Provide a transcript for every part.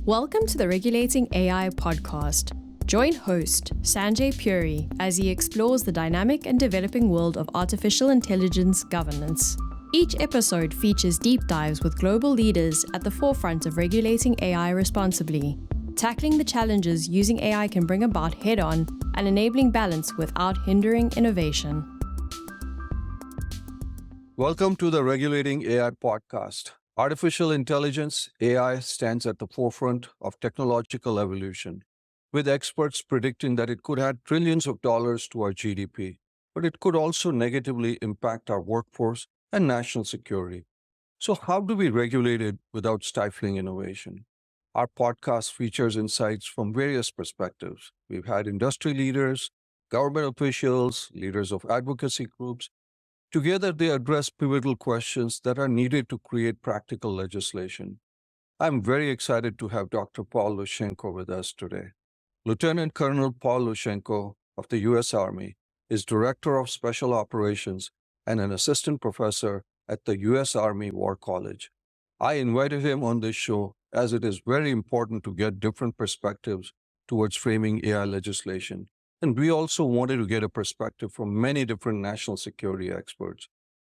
Welcome to the Regulating AI podcast. Join host Sanjay Puri as he explores the dynamic and developing world of artificial intelligence governance. Each episode features deep dives with global leaders at the forefront of regulating AI responsibly, tackling the challenges using AI can bring about head-on and enabling balance without hindering innovation. Welcome to the Regulating AI podcast. Artificial intelligence, AI, stands at the forefront of technological evolution, with experts predicting that it could add trillions of dollars to our GDP, but it could also negatively impact our workforce and national security. So how do we regulate it without stifling innovation? Our podcast features insights from various perspectives. We've had industry leaders, government officials, leaders of advocacy groups. Together, they address pivotal questions that are needed to create practical legislation. I'm very excited to have Dr. Paul Lushenko with us today. Lieutenant Colonel Paul Lushenko of the U.S. Army is Director of Special Operations and an assistant professor at the U.S. Army War College. I invited him on this show as it is very important to get different perspectives towards framing AI legislation. And we also wanted to get a perspective from many different national security experts.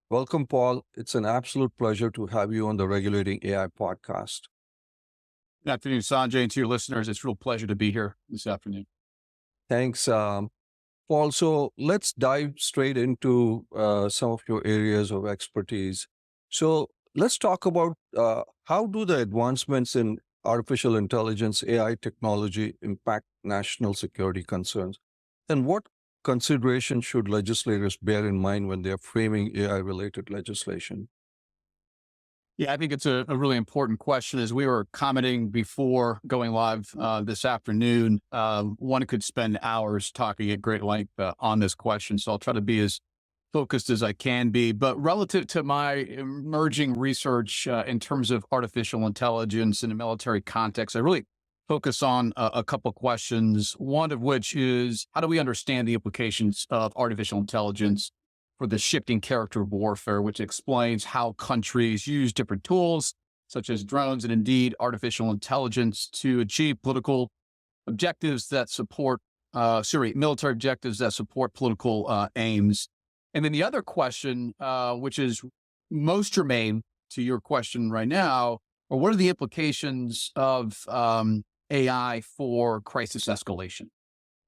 Welcome, Paul. It's an absolute pleasure to have you on the Regulating AI podcast. Good afternoon, Sanjay, and to your listeners. It's a real pleasure to be here this afternoon. Thanks, Paul. So let's dive straight into some of your areas of expertise. So let's talk about how do the advancements in artificial intelligence, AI technology impact national security concerns? And what considerations should legislators bear in mind when they're framing AI-related legislation? Yeah, I think it's a really important question. As we were commenting before going live this afternoon, one could spend hours talking at great length on this question. So I'll try to be as focused as I can be. But relative to my emerging research in terms of artificial intelligence in a military context, I really focus on a couple questions, one of which is, how do we understand the implications of artificial intelligence for the shifting character of warfare, which explains how countries use different tools, such as drones and indeed artificial intelligence, to achieve political objectives that support, military objectives that support political aims. And then the other question, which is most germane to your question right now, are what are the implications of AI for crisis escalation,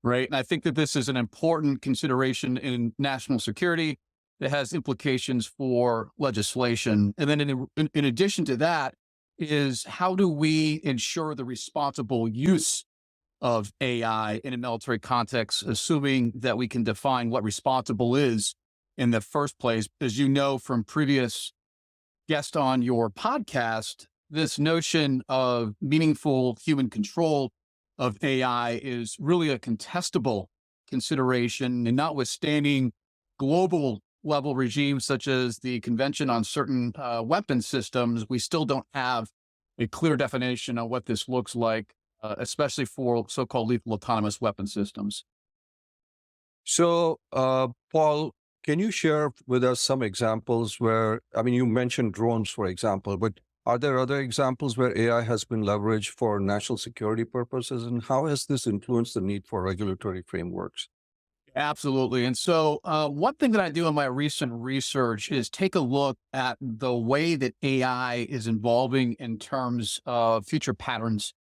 right? And I think that this is an important consideration in national security that has implications for legislation. And then in addition to that is how do we ensure the responsible use of AI in a military context, assuming that we can define what responsible is in the first place. As you know from previous guests on your podcast, this notion of meaningful human control of AI is really a contestable consideration, and notwithstanding global level regimes such as the Convention on Certain Weapons Systems, we still don't have a clear definition of what this looks like, especially for so-called lethal autonomous weapon systems. So, Paul, can you share with us some examples where, you mentioned drones, for example, but are there other examples where AI has been leveraged for national security purposes, and how has this influenced the need for regulatory frameworks? Absolutely. And so one thing that I do in my recent research is take a look at the way that AI is evolving in terms of future patterns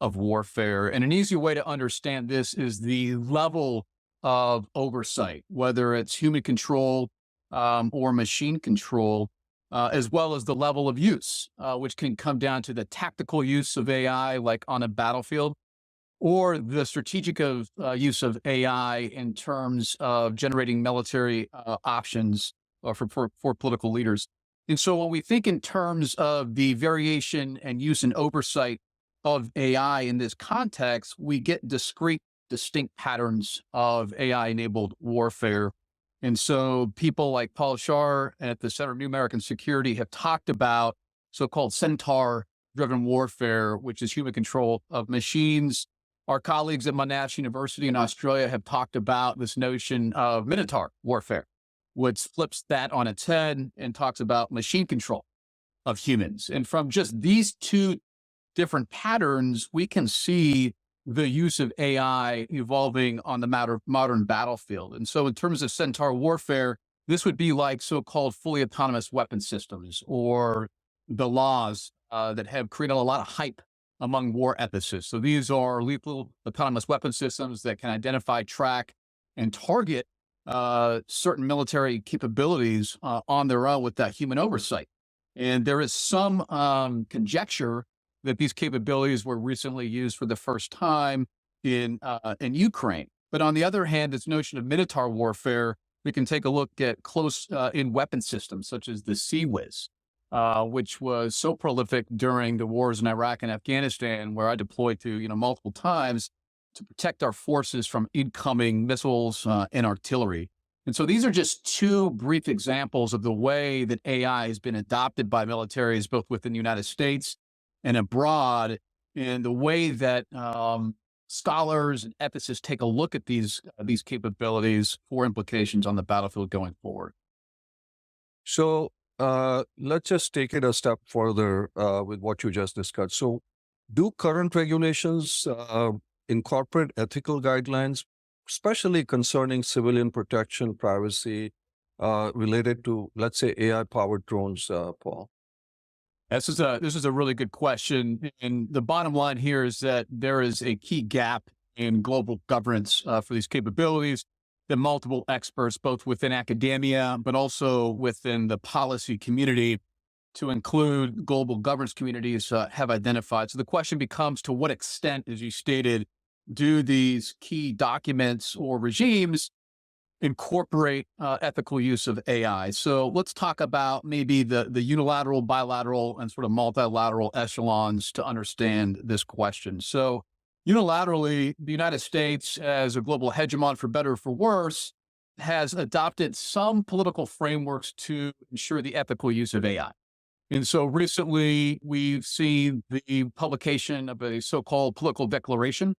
of warfare. And an easy way to understand this is the level of oversight, whether it's human control or machine control, as well as the level of use, which can come down to the tactical use of AI, like on a battlefield, or the strategic use of AI in terms of generating military options for political leaders. And so when we think in terms of the variation and use and oversight of AI in this context, we get distinct patterns of AI-enabled warfare. And so people like Paul Shar at the Center of New American Security have talked about so-called centaur-driven warfare, which is human control of machines. Our colleagues at Monash University in Australia have talked about this notion of minotaur warfare, which flips that on its head and talks about machine control of humans. And from just these two different patterns, we can see the use of AI evolving on the modern battlefield. And so in terms of Centaur warfare, this would be like so-called fully autonomous weapon systems or the laws that have created a lot of hype among war ethicists. So these are lethal autonomous weapon systems that can identify, track, and target certain military capabilities on their own without human oversight. And there is some conjecture that these capabilities were recently used for the first time in Ukraine. But on the other hand, this notion of Minotaur warfare, we can take a look at close-in weapon systems such as the Sea-Wiz, which was so prolific during the wars in Iraq and Afghanistan, where I deployed to multiple times to protect our forces from incoming missiles and artillery. And so these are just two brief examples of the way that AI has been adopted by militaries, both within the United States and abroad, in the way that scholars and ethicists take a look at these capabilities for implications on the battlefield going forward. So let's just take it a step further with what you just discussed. So do current regulations incorporate ethical guidelines, especially concerning civilian protection, privacy, related to, let's say, AI-powered drones, Paul? This is a really good question. And the bottom line here is that there is a key gap in global governance for these capabilities that multiple experts, both within academia, but also within the policy community, to include global governance communities, have identified. So the question becomes, to what extent, as you stated, do these key documents or regimes incorporate ethical use of AI? So let's talk about maybe the unilateral, bilateral, and sort of multilateral echelons to understand this question. So unilaterally, the United States, as a global hegemon, for better or for worse, has adopted some political frameworks to ensure the ethical use of AI. And so recently, we've seen the publication of a so-called political declaration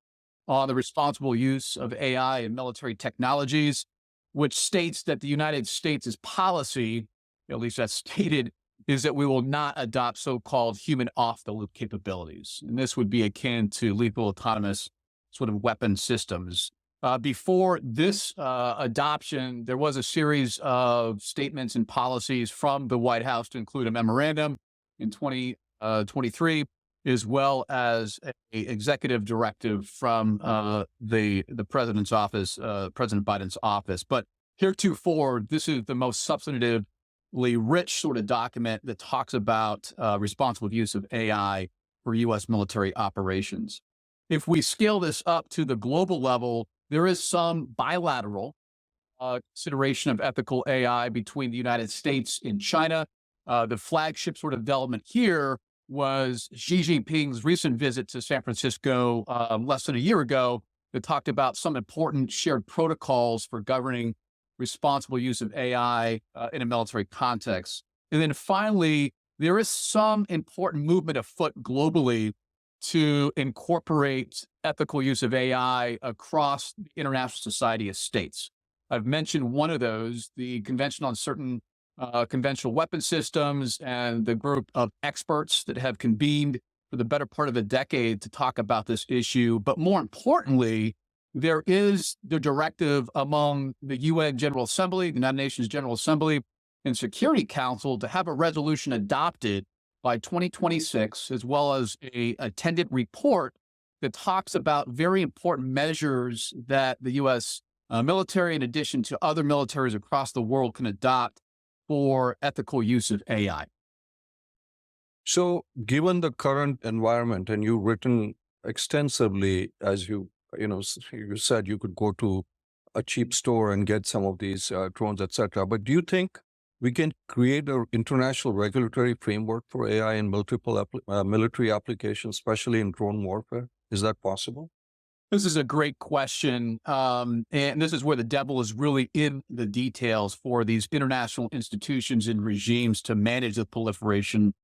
on the responsible use of AI in military technologies, which states that the United States' policy, at least that's stated, is that we will not adopt so-called human off-the-loop capabilities. And this would be akin to lethal autonomous sort of weapon systems. Before this adoption, there was a series of statements and policies from the White House, to include a memorandum in 2023, as well as an executive directive from the president's office, President Biden's office. But heretofore, this is the most substantively rich sort of document that talks about responsible use of AI for U.S. military operations. If we scale this up to the global level, there is some bilateral consideration of ethical AI between the United States and China. The flagship sort of development here was Xi Jinping's recent visit to San Francisco less than a year ago, that talked about some important shared protocols for governing responsible use of AI in a military context. And then finally, there is some important movement afoot globally to incorporate ethical use of AI across the international society of states. I've mentioned one of those, the Convention on Certain Conventional Weapon Systems, and the group of experts that have convened for the better part of a decade to talk about this issue. But more importantly, there is the directive among the UN General Assembly, the United Nations General Assembly, and Security Council to have a resolution adopted by 2026, as well as a attendant report that talks about very important measures that the U.S. Military, in addition to other militaries across the world, can adopt for ethical use of AI. So given the current environment, and you've written extensively, as you said you could go to a cheap store and get some of these drones, etc. But do you think we can create an international regulatory framework for AI in multiple military applications, especially in drone warfare? Is that possible? This is a great question. And this is where the devil is really in the details for these international institutions and regimes to manage the proliferation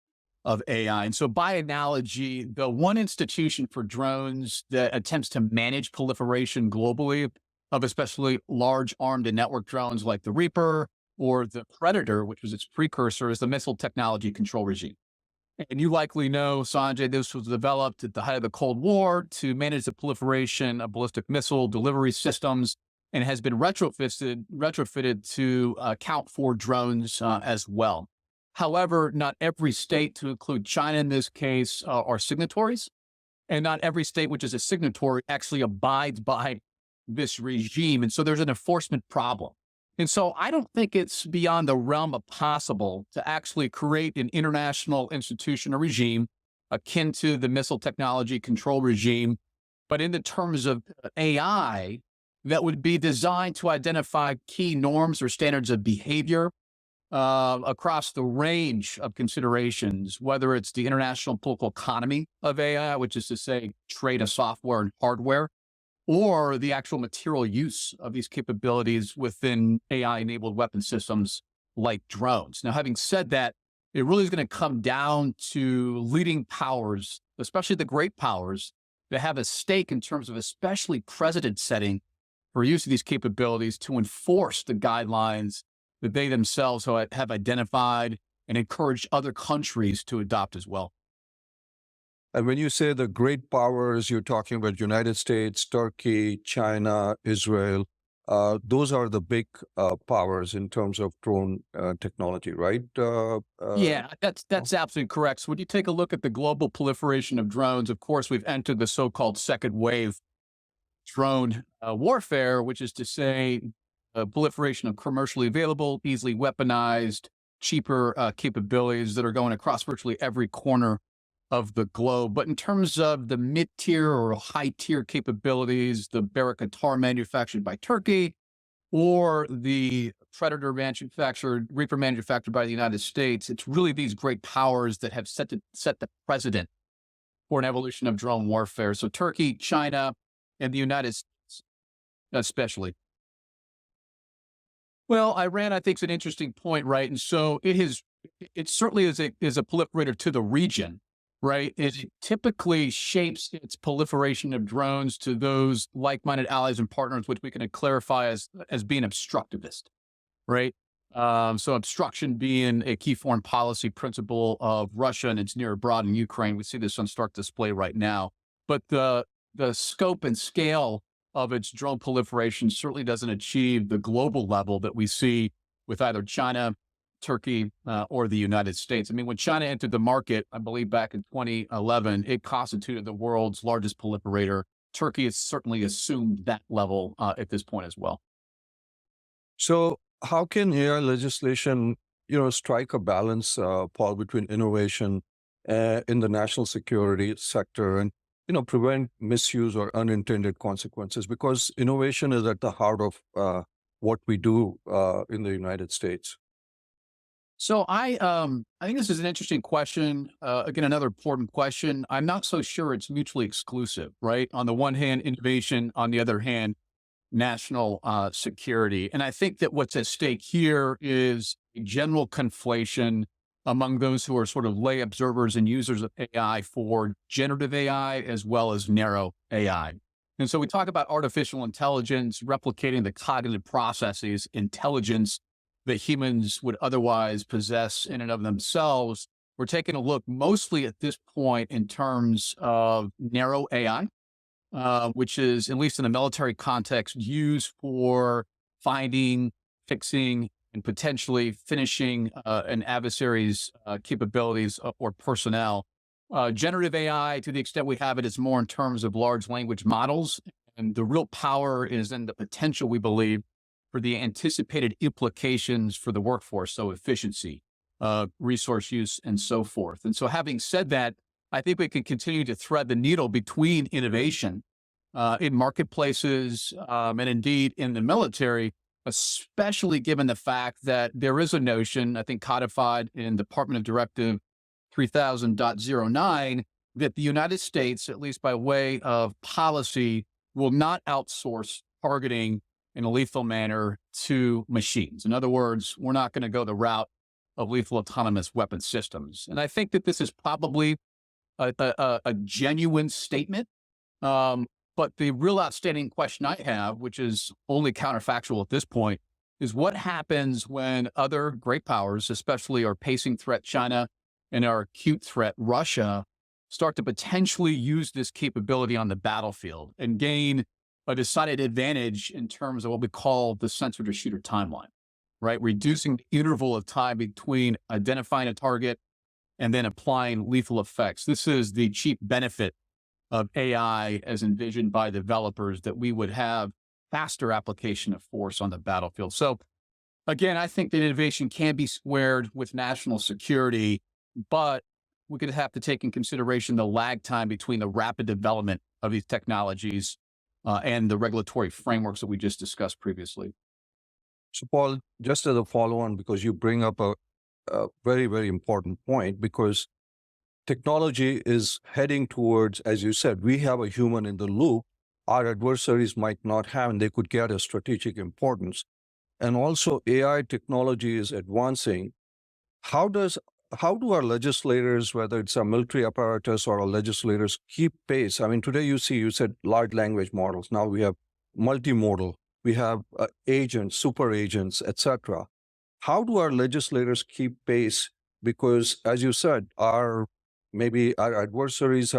of AI. And so by analogy, the one institution for drones that attempts to manage proliferation globally of especially large armed and network drones like the Reaper or the Predator, which was its precursor, is the Missile Technology Control Regime. And you likely know, Sanjay, this was developed at the height of the Cold War to manage the proliferation of ballistic missile delivery systems and has been retrofitted to account for drones as well. However, not every state, to include China in this case, are signatories. And not every state which is a signatory actually abides by this regime. And so there's an enforcement problem. And so I don't think it's beyond the realm of possible to actually create an international institution or regime akin to the missile technology control regime, but in the terms of AI, that would be designed to identify key norms or standards of behavior across the range of considerations, whether it's the international political economy of AI, which is to say trade of software and hardware, or the actual material use of these capabilities within AI-enabled weapon systems like drones. Now, having said that, it really is going to come down to leading powers, especially the great powers, that have a stake in terms of especially precedent setting for use of these capabilities to enforce the guidelines that they themselves have identified and encourage other countries to adopt as well. And when you say the great powers, you're talking about United States, Turkey, China, Israel. Those are the big powers in terms of drone technology, right? Yeah, that's absolutely correct. So when you take a look at the global proliferation of drones, of course, we've entered the so-called second wave drone warfare, which is to say proliferation of commercially available, easily weaponized, cheaper capabilities that are going across virtually every corner of the globe. But in terms of the mid-tier or high-tier capabilities, the Barakatar manufactured by Turkey, or the Predator Reaper manufactured by the United States, it's really these great powers that have set the precedent for an evolution of drone warfare. So Turkey, China, and the United States, especially. Well, Iran, I think, is an interesting point, right? And so it certainly is a proliferator to the region, right? It typically shapes its proliferation of drones to those like-minded allies and partners, which we can clarify as being obstructivist, right? So obstruction being a key foreign policy principle of Russia and its near abroad in Ukraine. We see this on stark display right now. But the scope and scale of its drone proliferation certainly doesn't achieve the global level that we see with either China, Turkey, or the United States. I mean, when China entered the market, I believe back in 2011, it constituted the world's largest proliferator. Turkey has certainly assumed that level at this point as well. So how can AI legislation, strike a balance, Paul, between innovation in the national security sector and prevent misuse or unintended consequences? Because innovation is at the heart of what we do in the United States. So I think this is an interesting question. Again, another important question. I'm not so sure it's mutually exclusive, right? On the one hand, innovation. On the other hand, national security. And I think that what's at stake here is a general conflation among those who are sort of lay observers and users of AI for generative AI as well as narrow AI. And so we talk about artificial intelligence replicating the cognitive processes, intelligence that humans would otherwise possess in and of themselves. We're taking a look mostly at this point in terms of narrow AI, which is, at least in the military context, used for finding, fixing, and potentially finishing an adversary's capabilities or personnel. Generative AI, to the extent we have it, is more in terms of large language models. And the real power is in the potential, we believe, for the anticipated implications for the workforce, so efficiency, resource use, and so forth. And so having said that, I think we can continue to thread the needle between innovation in marketplaces and indeed in the military, especially given the fact that there is a notion, I think codified in Department of Directive 3000.09, that the United States, at least by way of policy, will not outsource targeting in a lethal manner to machines. In other words, we're not going to go the route of lethal autonomous weapon systems. And I think that this is probably a genuine statement. But the real outstanding question I have, which is only counterfactual at this point, is what happens when other great powers, especially our pacing threat, China and our acute threat, Russia, start to potentially use this capability on the battlefield and gain a decided advantage in terms of what we call the sensor to shooter timeline, right? Reducing the interval of time between identifying a target and then applying lethal effects. This is the chief benefit of AI as envisioned by developers, that we would have faster application of force on the battlefield. So again, I think that innovation can be squared with national security, but we're going to have to take in consideration the lag time between the rapid development of these technologies and the regulatory frameworks that we just discussed previously. So, Paul, just as a follow-on, because you bring up a very, very important point, because technology is heading towards, as you said, we have a human in the loop. Our adversaries might not have, and they could get a strategic importance. And also AI technology is advancing. How do our legislators, whether it's our military apparatus or our legislators, keep pace? I mean, today you said large language models. Now we have multimodal, we have agents, super agents, etc. How do our legislators keep pace? Because as you said, maybe our adversaries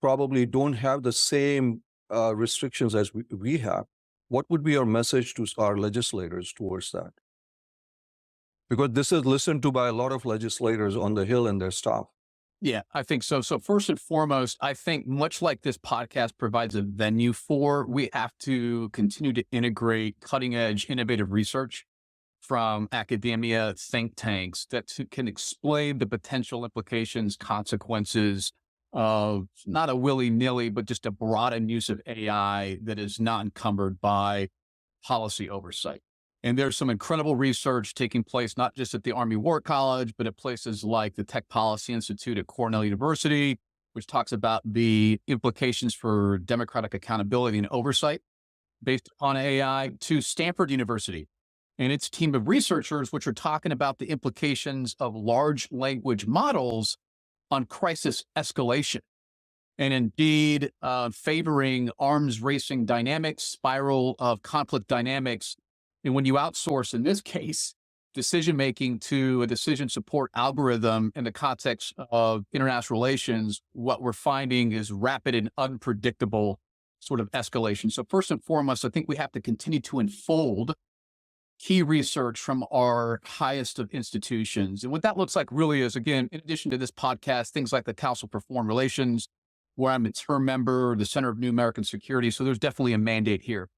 probably don't have the same restrictions as we have. What would be your message to our legislators towards that? Because this is listened to by a lot of legislators on the Hill and their staff. Yeah, I think so. So first and foremost, I think much like this podcast provides a venue for, we have to continue to integrate cutting edge, innovative research from academia, think tanks that can explain the potential implications, consequences of not a willy-nilly, but just a broadened use of AI that is not encumbered by policy oversight. And there's some incredible research taking place, not just at the Army War College, but at places like the Tech Policy Institute at Cornell University, which talks about the implications for democratic accountability and oversight based on AI, to Stanford University and its team of researchers, which are talking about the implications of large language models on crisis escalation. And indeed, favoring arms racing dynamics, spiral of conflict dynamics. And when you outsource, in this case, decision-making to a decision support algorithm in the context of international relations, what we're finding is rapid and unpredictable sort of escalation. So first and foremost, I think we have to continue to unfold key research from our highest of institutions. And what that looks like really is, again, in addition to this podcast, things like the Council for Foreign Relations, where I'm a term member, the Center of New American Security. So there's definitely a mandate here.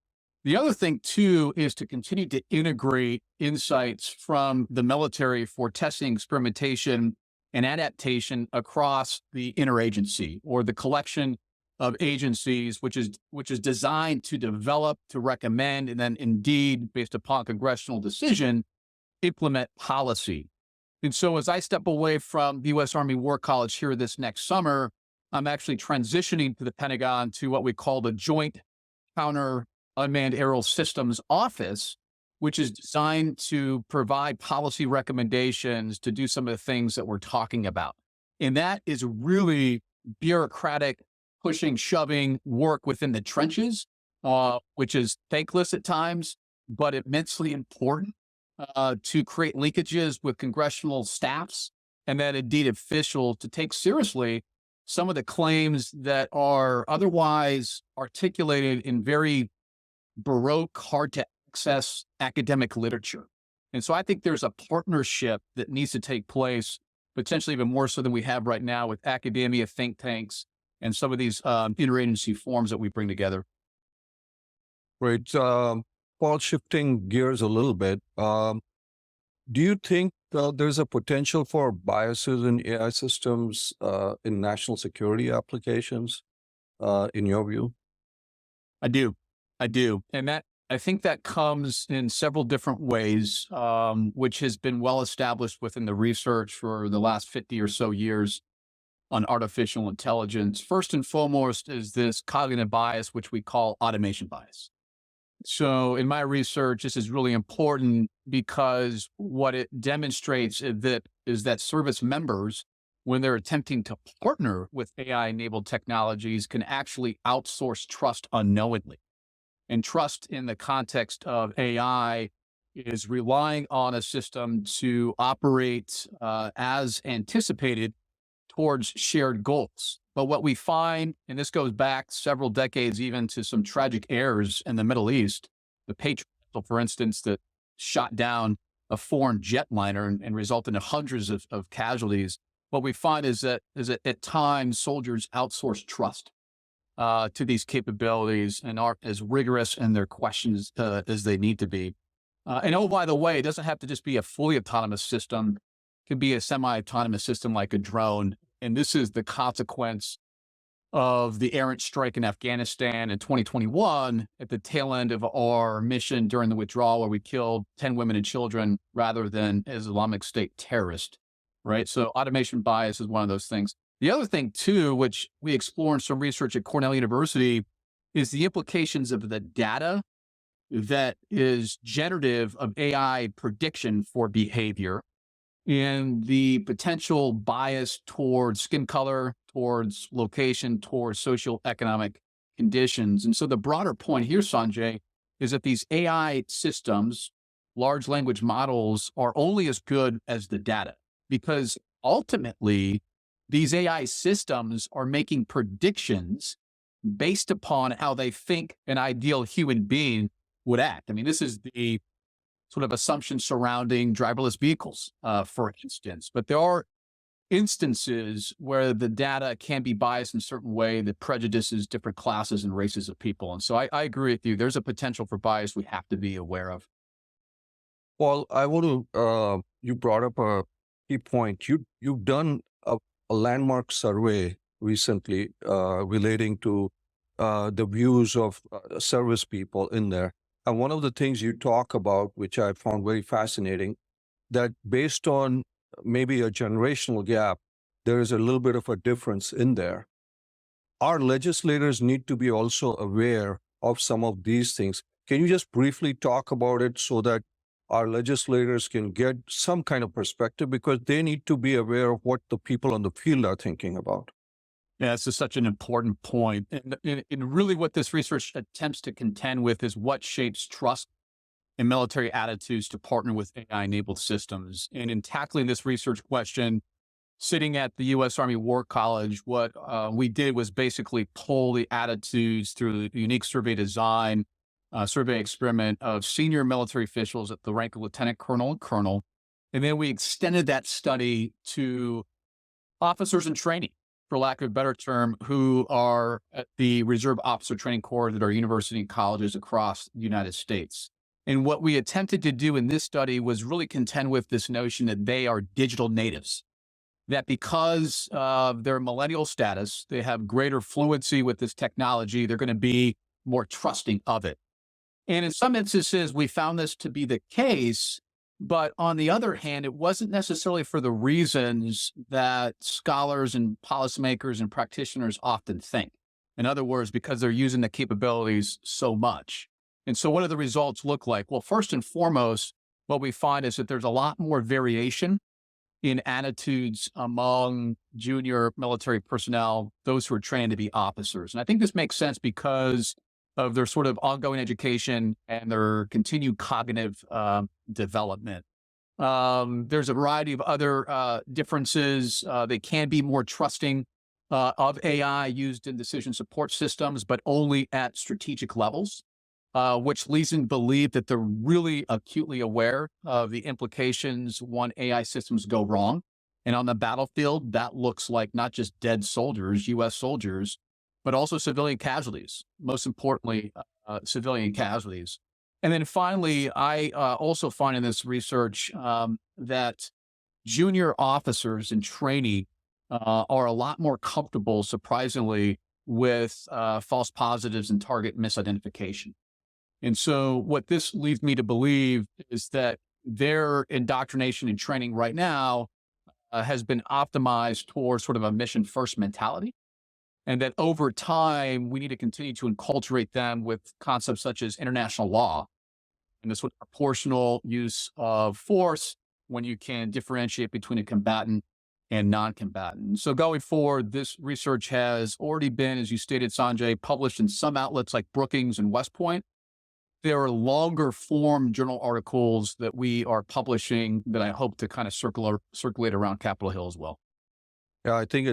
The other thing, too, is to continue to integrate insights from the military for testing, experimentation, and adaptation across the interagency, or the collection of agencies, which is designed to develop, to recommend, and then indeed, based upon congressional decision, implement policy. And so as I step away from the U.S. Army War College here this next summer, I'm actually transitioning to the Pentagon to what we call the Joint Counter Unmanned Aerial Systems Office, which is designed to provide policy recommendations to do some of the things that we're talking about. And that is really bureaucratic, pushing, shoving work within the trenches, which is thankless at times, but immensely important to create linkages with congressional staffs and then indeed officials to take seriously some of the claims that are otherwise articulated in very baroque, hard to access academic literature. And so I think there's a partnership that needs to take place, potentially even more so than we have right now, with academia, think tanks, and some of these interagency forums that we bring together. Right. Paul, shifting gears a little bit, do you think there's a potential for biases in AI systems in national security applications, in your view? I do. And I think that comes in several different ways, which has been well established within the research for the last 50 or so years on artificial intelligence. First and foremost is this cognitive bias, which we call automation bias. So in my research, this is really important because what it demonstrates is that service members, when they're attempting to partner with AI-enabled technologies, can actually outsource trust unknowingly. And trust in the context of AI is relying on a system to operate as anticipated towards shared goals. But what we find, and this goes back several decades even to some tragic errors in the Middle East, the Patriot, for instance, that shot down a foreign jetliner and resulted in hundreds of casualties. What we find is that at times soldiers outsource trust to these capabilities and aren't as rigorous in their questions as they need to be. And oh, by the way, it doesn't have to just be a fully autonomous system. It could be a semi-autonomous system like a drone. And this is the consequence of the errant strike in Afghanistan in 2021 at the tail end of our mission during the withdrawal, where we killed 10 women and children rather than Islamic State terrorists, right? So automation bias is one of those things. The other thing too, which we explore in some research at Cornell University, is the implications of the data that is generative of AI prediction for behavior and the potential bias towards skin color, towards location, towards socioeconomic conditions. And so the broader point here, Sanjay, is that these AI systems, large language models, are only as good as the data, because ultimately these AI systems are making predictions based upon how they think an ideal human being would act. I mean, this is the sort of assumption surrounding driverless vehicles, for instance. But there are instances where the data can be biased in a certain way that prejudices different classes and races of people. And so I agree with you. There's a potential for bias we have to be aware of. Well, I want to, you brought up a key point. You've done a landmark survey recently relating to the views of service people in there. And one of the things you talk about, which I found very fascinating, that based on maybe a generational gap, there is a little bit of a difference in there. Our legislators need to be also aware of some of these things. Can you just briefly talk about it so that our legislators can get some kind of perspective, because they need to be aware of what the people on the field are thinking about? Yeah, this is such an important point. And really what this research attempts to contend with is what shapes trust and military attitudes to partner with AI-enabled systems. And in tackling this research question, sitting at the U.S. Army War College, what we did was basically pull the attitudes through the unique survey design, survey experiment of senior military officials at the rank of lieutenant colonel and colonel. And then we extended that study to officers in training, for lack of a better term, who are at the Reserve Officer Training Corps at our university and colleges across the United States. And what we attempted to do in this study was really contend with this notion that they are digital natives, that because of their millennial status, they have greater fluency with this technology, they're going to be more trusting of it. And in some instances, we found this to be the case. But on the other hand, it wasn't necessarily for the reasons that scholars and policymakers and practitioners often think. In other words, because they're using the capabilities so much. And so what do the results look like? Well, first and foremost, what we find is that there's a lot more variation in attitudes among junior military personnel, those who are trained to be officers. And I think this makes sense because of their sort of ongoing education and their continued cognitive development. There's a variety of other differences. They can be more trusting of AI used in decision support systems, but only at strategic levels, which leads them to believe that they're really acutely aware of the implications when AI systems go wrong. And on the battlefield, that looks like not just dead soldiers, U.S. soldiers, but also civilian casualties, most importantly, civilian casualties. And then finally, I also find in this research that junior officers in training are a lot more comfortable, surprisingly, with false positives and target misidentification. And so what this leads me to believe is that their indoctrination and training right now has been optimized towards sort of a mission first mentality. And that over time, we need to continue to enculturate them with concepts such as international law and this sort of proportional use of force when you can differentiate between a combatant and non-combatant. So going forward, this research has already been, as you stated, Sanjay, published in some outlets like Brookings and West Point. there are longer form journal articles that we are publishing that I hope to kind of circulate around Capitol Hill as well. Yeah, I think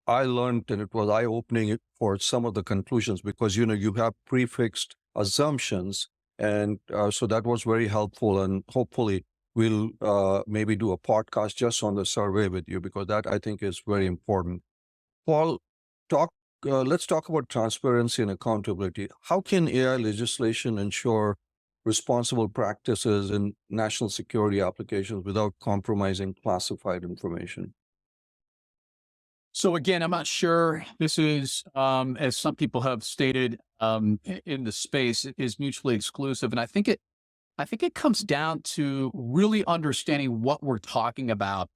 I learned, and it was eye-opening for some of the conclusions because, you have prefixed assumptions. And so that was very helpful. And hopefully we'll maybe do a podcast just on the survey with you because that I think is very important. Paul, let's talk about transparency and accountability. How can AI legislation ensure responsible practices in national security applications without compromising classified information? So again, I'm not sure this is, as some people have stated in the space, it is mutually exclusive. And I think it comes down to really understanding what we're talking about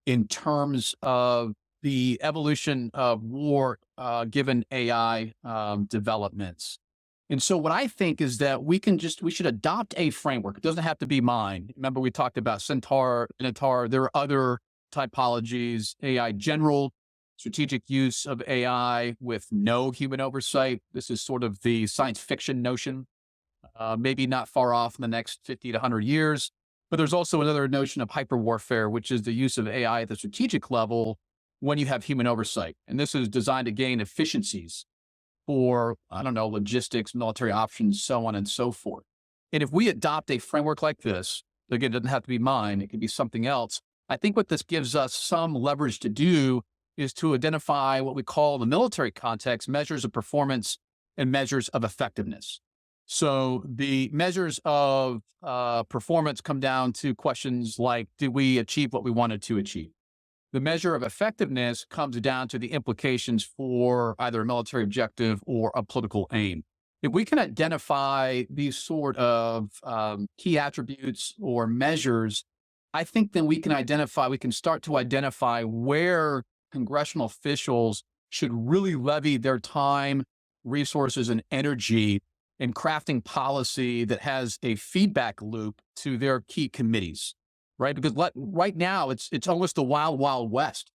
in terms of the evolution of war given AI developments. And so what I think is that we should adopt a framework. It doesn't have to be mine. Remember, we talked about Centaur, Minotaur. There are other typologies, AI general, strategic use of AI with no human oversight. This is sort of the science fiction notion, maybe not far off in the next 50 to 100 years. But there's also another notion of hyper warfare, which is the use of AI at the strategic level when you have human oversight. And this is designed to gain efficiencies for, I don't know, logistics, military options, so on and so forth. And if we adopt a framework like this, again, it doesn't have to be mine, it could be something else. I think what this gives us some leverage to do is to identify what we call in the military context, measures of performance and measures of effectiveness. So the measures of performance come down to questions like, did we achieve what we wanted to achieve? The measure of effectiveness comes down to the implications for either a military objective or a political aim. If we can identify these sort of key attributes or measures, I think then we can start to identify where congressional officials should really levy their time, resources, and energy in crafting policy that has a feedback loop to their key committees, right? Because right now it's almost the wild, wild west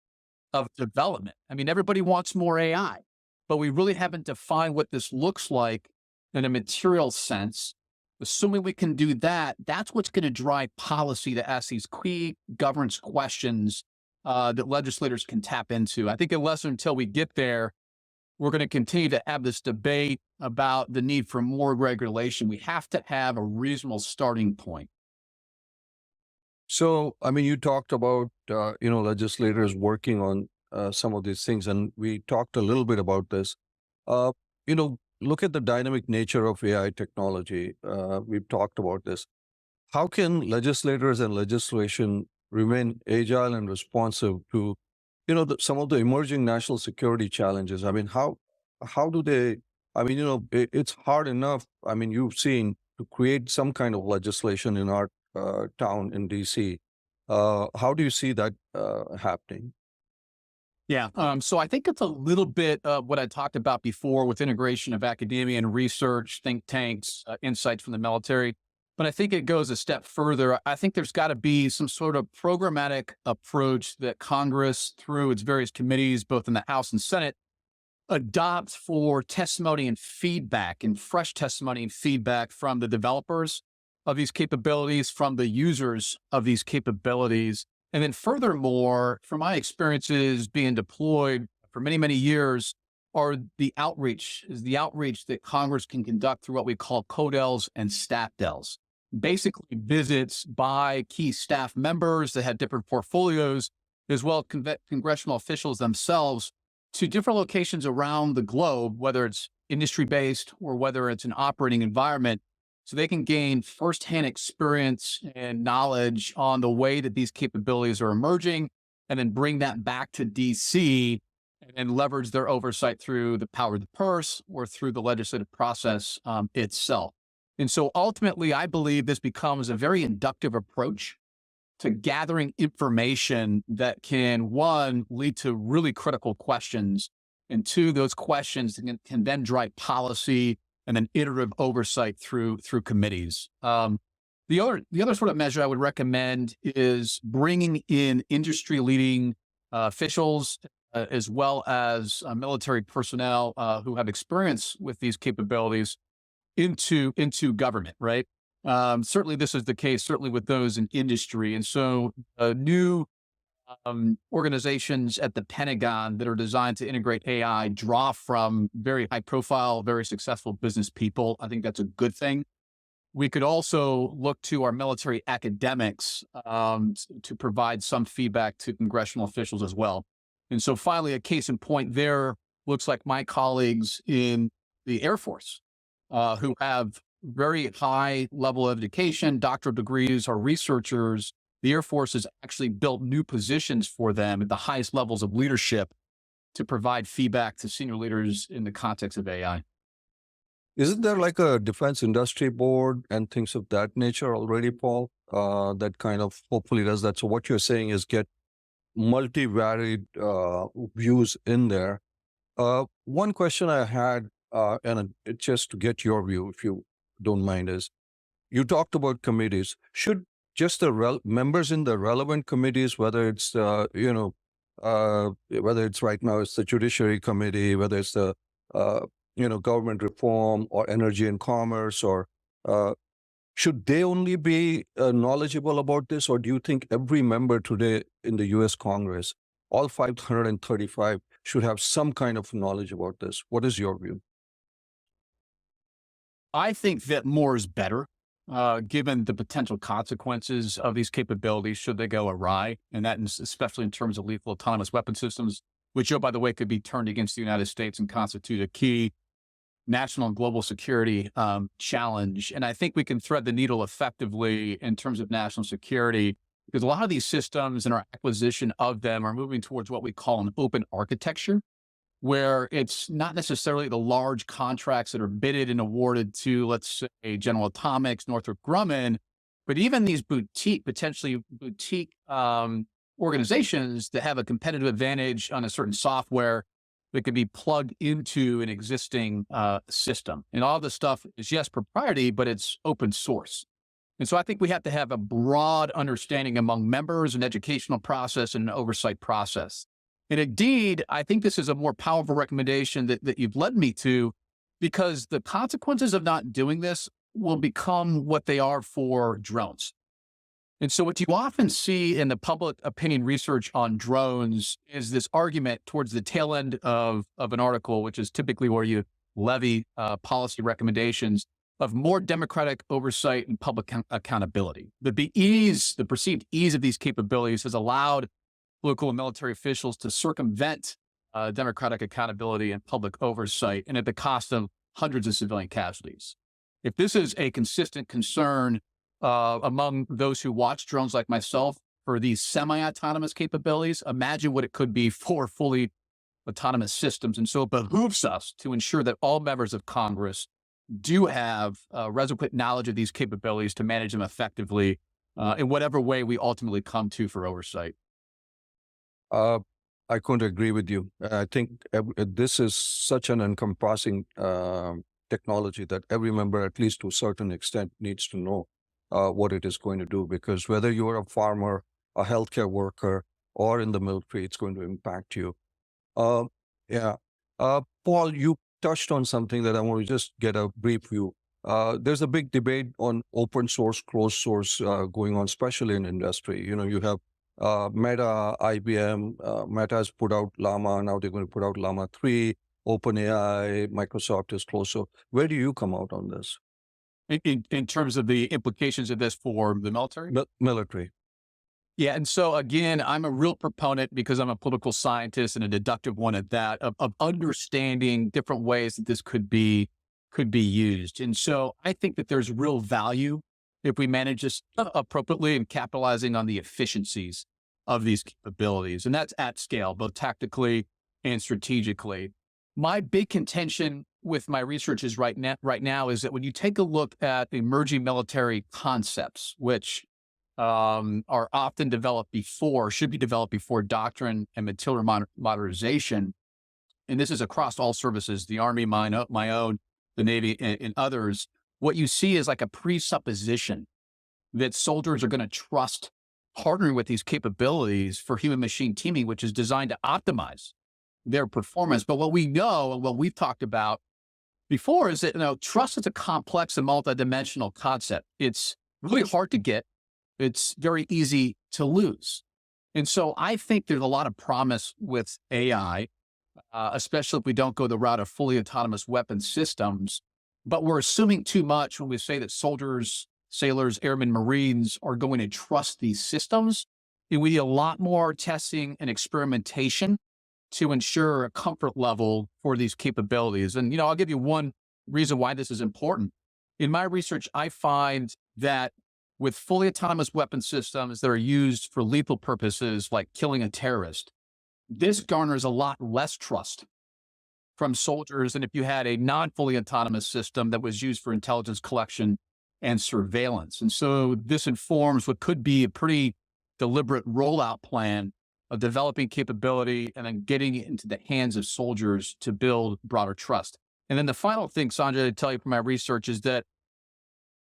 of development. I mean, everybody wants more AI, but we really haven't defined what this looks like in a material sense. Assuming we can do that, that's what's going to drive policy to ask these key governance questions that legislators can tap into. I think unless until we get there, we're going to continue to have this debate about the need for more regulation. We have to have a reasonable starting point. So, I mean, you talked about, legislators working on some of these things, and we talked a little bit about this. Uh, Look at the dynamic nature of AI technology. We've talked about this. How can legislators and legislation remain agile and responsive to, some of the emerging national security challenges? I mean, how do they? I mean, it's hard enough. I mean, you've seen to create some kind of legislation in our town in DC. How do you see that happening? Yeah. So I think it's a little bit of what I talked about before with integration of academia and research, think tanks, insights from the military. But I think it goes a step further. I think there's got to be some sort of programmatic approach that Congress, through its various committees, both in the House and Senate, adopts for testimony and feedback and fresh testimony and feedback from the developers of these capabilities, from the users of these capabilities. And then furthermore, from my experiences being deployed for many, many years, the outreach that Congress can conduct through what we call CODELs and StaffDels. Basically visits by key staff members that have different portfolios, as well as congressional officials themselves to different locations around the globe, whether it's industry-based or whether it's an operating environment, so they can gain firsthand experience and knowledge on the way that these capabilities are emerging, and then bring that back to DC and leverage their oversight through the power of the purse or through the legislative process itself. And so ultimately, I believe this becomes a very inductive approach to gathering information that can, one, lead to really critical questions, and two, those questions can then drive policy and then iterative oversight through committees. The other sort of measure I would recommend is bringing in industry leading officials as well as military personnel who have experience with these capabilities into government, right? Certainly this is the case, certainly with those in industry. And so new organizations at the Pentagon that are designed to integrate AI draw from very high profile, very successful business people. I think that's a good thing. We could also look to our military academics to provide some feedback to congressional officials as well. And so finally, a case in point there looks like my colleagues in the Air Force who have very high level of education, doctoral degrees, or researchers. The Air Force has actually built new positions for them at the highest levels of leadership to provide feedback to senior leaders in the context of AI. Isn't there like a defense industry board and things of that nature already, Paul, that kind of hopefully does that? So what you're saying is get multivaried views in there. One question I had, and just to get your view, if you don't mind, is you talked about committees. Should just the members in the relevant committees, whether it's, whether it's right now, it's the Judiciary Committee, whether it's the, government reform or energy and commerce, or should they only be knowledgeable about this? Or do you think every member today in the US Congress, all 535, should have some kind of knowledge about this? What is your view? I think that more is better, given the potential consequences of these capabilities should they go awry, and that is especially in terms of lethal autonomous weapon systems, which, oh, by the way, could be turned against the United States and constitute a key national and global security challenge. And I think we can thread the needle effectively in terms of national security, because a lot of these systems and our acquisition of them are moving towards what we call an open architecture, where it's not necessarily the large contracts that are bidded and awarded to, let's say, General Atomics, Northrop Grumman, but even these potentially boutique organizations that have a competitive advantage on a certain software that could be plugged into an existing system. And all this stuff is, yes, proprietary, but it's open source. And so I think we have to have a broad understanding among members, an educational process, and an oversight process. And indeed, I think this is a more powerful recommendation that you've led me to, because the consequences of not doing this will become what they are for drones. And so what you often see in the public opinion research on drones is this argument towards the tail end of an article, which is typically where you levy policy recommendations, of more democratic oversight and public accountability. The perceived ease of these capabilities has allowed local and military officials to circumvent democratic accountability and public oversight, and at the cost of hundreds of civilian casualties. If this is a consistent concern among those who watch drones like myself for these semi-autonomous capabilities, imagine what it could be for fully autonomous systems. And so it behooves us to ensure that all members of Congress do have requisite knowledge of these capabilities to manage them effectively in whatever way we ultimately come to for oversight. I couldn't agree with you. I think this is such an encompassing technology that every member, at least to a certain extent, needs to know what it is going to do, because whether you're a farmer, a healthcare worker, or in the military, it's going to impact you. Yeah. Paul, you touched on something that I want to just get a brief view. There's a big debate on open source, closed source going on, especially in industry. You have Meta, IBM, Meta has put out Llama, now they're going to put out Llama 3, OpenAI, Microsoft is close. So where do you come out on this? In terms of the implications of this for the military? Military. Yeah. And so again, I'm a real proponent, because I'm a political scientist and a deductive one at that, of understanding different ways that this could be used. And so I think that there's real value if we manage this appropriately and capitalizing on the efficiencies of these capabilities. And that's at scale, both tactically and strategically. My big contention with my research is right now is that when you take a look at emerging military concepts, which are often should be developed before doctrine and material modernization, and this is across all services, the Army, my own, the Navy, and others, what you see is like a presupposition that soldiers are going to trust partnering with these capabilities for human-machine teaming, which is designed to optimize their performance. But what we know and what we've talked about before is that, trust is a complex and multidimensional concept. It's really hard to get. It's very easy to lose. And so I think there's a lot of promise with AI, especially if we don't go the route of fully autonomous weapon systems. But we're assuming too much when we say that soldiers, sailors, airmen, Marines are going to trust these systems. And we need a lot more testing and experimentation to ensure a comfort level for these capabilities. And, I'll give you one reason why this is important. In my research, I find that with fully autonomous weapon systems that are used for lethal purposes, like killing a terrorist, this garners a lot less trust from soldiers than if you had a non-fully autonomous system that was used for intelligence collection and surveillance. And so this informs what could be a pretty deliberate rollout plan of developing capability and then getting it into the hands of soldiers to build broader trust. And then the final thing, Sanjay, to tell you from my research is that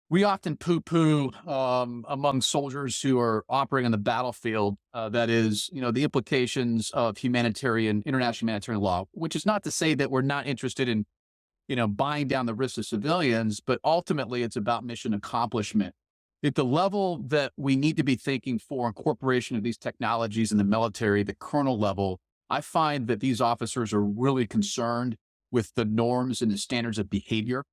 we often poo-poo among soldiers who are operating on the battlefield, that is, the implications of international humanitarian law, which is not to say that we're not interested in, buying down the risks of civilians, but ultimately it's about mission accomplishment. At the level that we need to be thinking for incorporation of these technologies in the military, the colonel level, I find that these officers are really concerned with the norms and the standards of behavior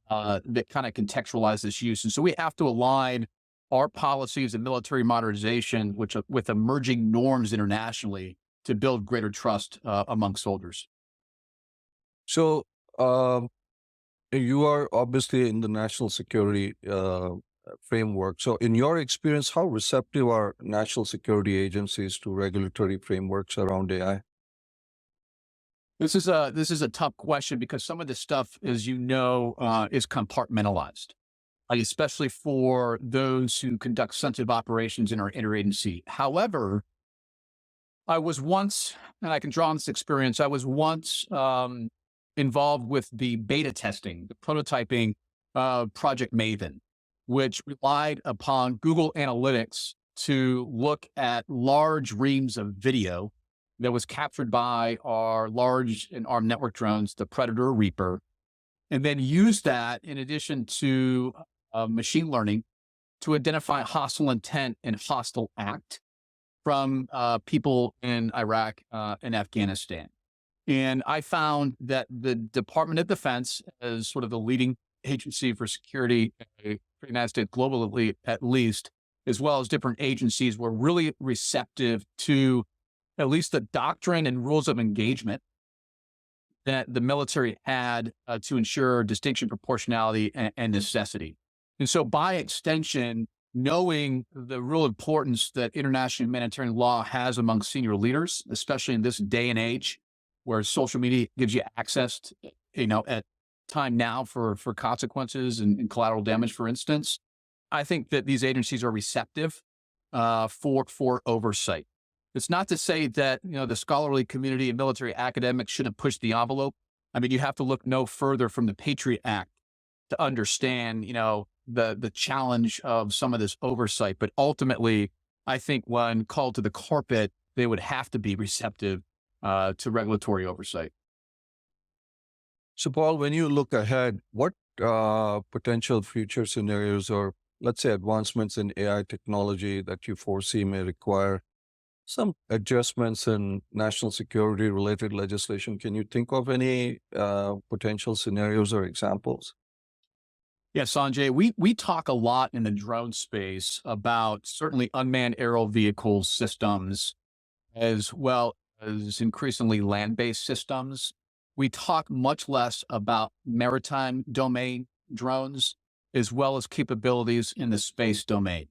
that kind of contextualize this use. And so we have to align our policies and military modernization with emerging norms internationally to build greater trust among soldiers. So you are obviously in the national security framework. So in your experience, how receptive are national security agencies to regulatory frameworks around AI? This is a tough question because some of this stuff, as you know, is compartmentalized, especially for those who conduct sensitive operations in our interagency. However, I was once, and I can draw on this experience, I was once involved with the beta testing, the prototyping Project Maven, which relied upon Google Analytics to look at large reams of video that was captured by our large and armed network drones, the Predator, Reaper, and then use that in addition to machine learning to identify hostile intent and hostile act from people in Iraq and Afghanistan. And I found that the Department of Defense, as sort of the leading agency for security for the United States globally, at least, as well as different agencies, were really receptive to at least the doctrine and rules of engagement that the military had to ensure distinction, proportionality, and necessity. And so by extension, knowing the real importance that international humanitarian law has among senior leaders, especially in this day and age where social media gives you access to, at time now for consequences and collateral damage, for instance, I think that these agencies are receptive for oversight. It's not to say that, the scholarly community and military academics shouldn't push the envelope. I mean, you have to look no further from the Patriot Act to understand, the challenge of some of this oversight. But ultimately, I think when called to the carpet, they would have to be receptive to regulatory oversight. So Paul, when you look ahead, what potential future scenarios or let's say advancements in AI technology that you foresee may require some adjustments in national security related legislation? Can you think of any potential scenarios or examples? Yeah, Sanjay, we talk a lot in the drone space about certainly unmanned aerial vehicle systems, as well as increasingly land-based systems. We talk much less about maritime domain drones, as well as capabilities in the space domain.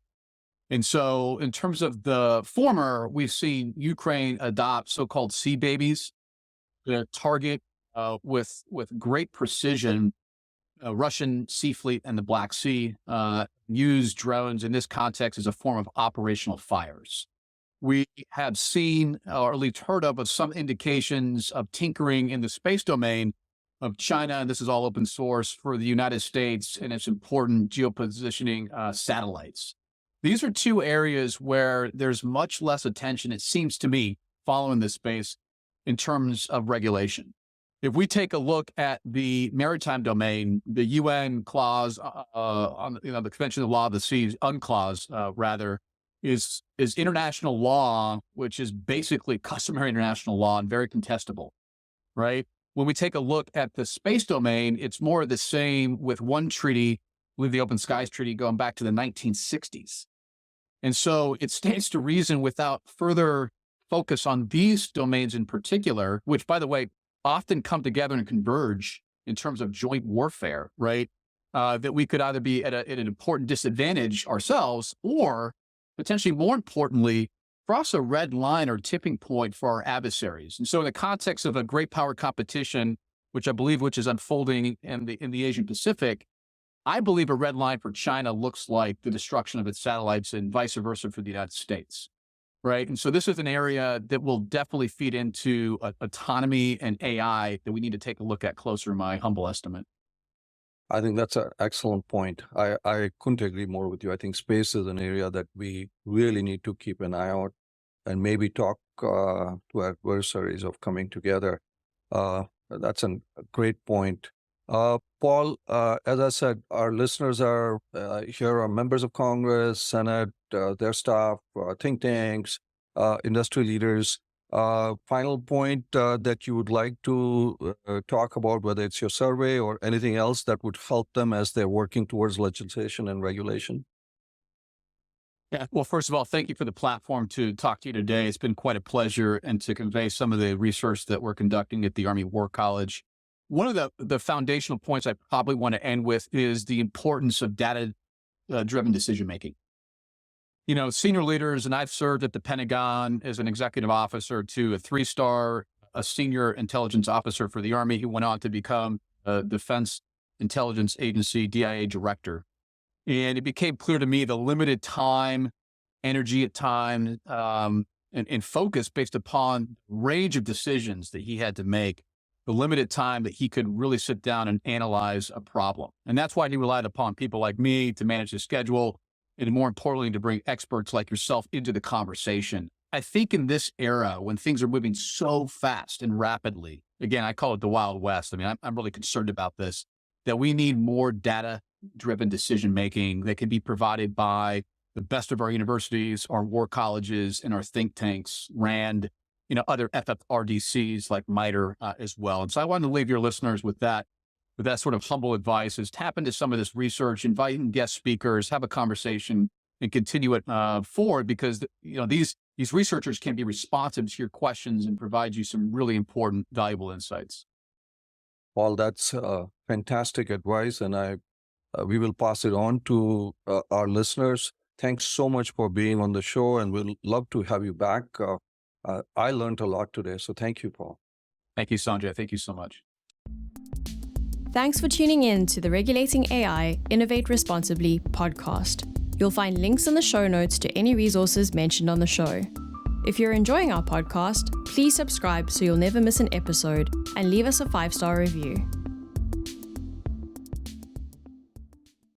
And so in terms of the former, we've seen Ukraine adopt so-called sea babies that target with great precision Russian Sea Fleet and the Black Sea, use drones in this context as a form of operational fires. We have seen, or at least heard of some indications of tinkering in the space domain of China, and this is all open source, for the United States and its important geopositioning satellites. These are two areas where there's much less attention, it seems to me, following this space in terms of regulation. If we take a look at the maritime domain, the UN clause on the Convention of the Law of the Seas, UNCLAUSE rather, is international law, which is basically customary international law and very contestable, right? When we take a look at the space domain, it's more of the same with one treaty, with the Open Skies Treaty going back to the 1960s. And so it stands to reason, without further focus on these domains in particular, which, by the way, often come together and converge in terms of joint warfare, right? That we could either be at an important disadvantage ourselves, or potentially more importantly, cross a red line or tipping point for our adversaries. And so in the context of a great power competition, which is unfolding in the Asian Pacific, I believe a red line for China looks like the destruction of its satellites, and vice versa for the United States, right? And so this is an area that will definitely feed into autonomy and AI that we need to take a look at closer, in my humble estimate. I think that's an excellent point. I couldn't agree more with you. I think space is an area that we really need to keep an eye out and maybe talk to adversaries of coming together. That's a great point. Paul, as I said, our listeners are members of Congress, Senate, their staff, think tanks, industry leaders. Final point that you would like to talk about, whether it's your survey or anything else that would help them as they're working towards legislation and regulation? Yeah. Well, first of all, thank you for the platform to talk to you today. It's been quite a pleasure, and to convey some of the research that we're conducting at the Army War College. One of the foundational points I probably want to end with is the importance of data-driven decision-making. You know, senior leaders, and I've served at the Pentagon as an executive officer to a 3-star, a senior intelligence officer for the Army, who went on to become a Defense Intelligence Agency, DIA director. And it became clear to me the limited time, energy at time, and focus based upon range of decisions that he had to make, the limited time that he could really sit down and analyze a problem. And that's why he relied upon people like me to manage his schedule, and more importantly, to bring experts like yourself into the conversation. I think in this era, when things are moving so fast and rapidly, again, I call it the Wild West. I mean, I'm really concerned about this, that we need more data-driven decision-making that can be provided by the best of our universities, our war colleges, and our think tanks, RAND, other FFRDCs like MITRE as well. And so I wanted to leave your listeners with that sort of humble advice: is tap into some of this research, invite in guest speakers, have a conversation, and continue it forward, because these researchers can be responsive to your questions and provide you some really important, valuable insights. Paul, that's fantastic advice, and we will pass it on to our listeners. Thanks so much for being on the show, and we'll love to have you back. I learned a lot today, so thank you, Paul. Thank you, Sanjay. Thank you so much. Thanks for tuning in to the Regulating AI Innovate Responsibly podcast. You'll find links in the show notes to any resources mentioned on the show. If you're enjoying our podcast, please subscribe so you'll never miss an episode, and leave us a 5-star review.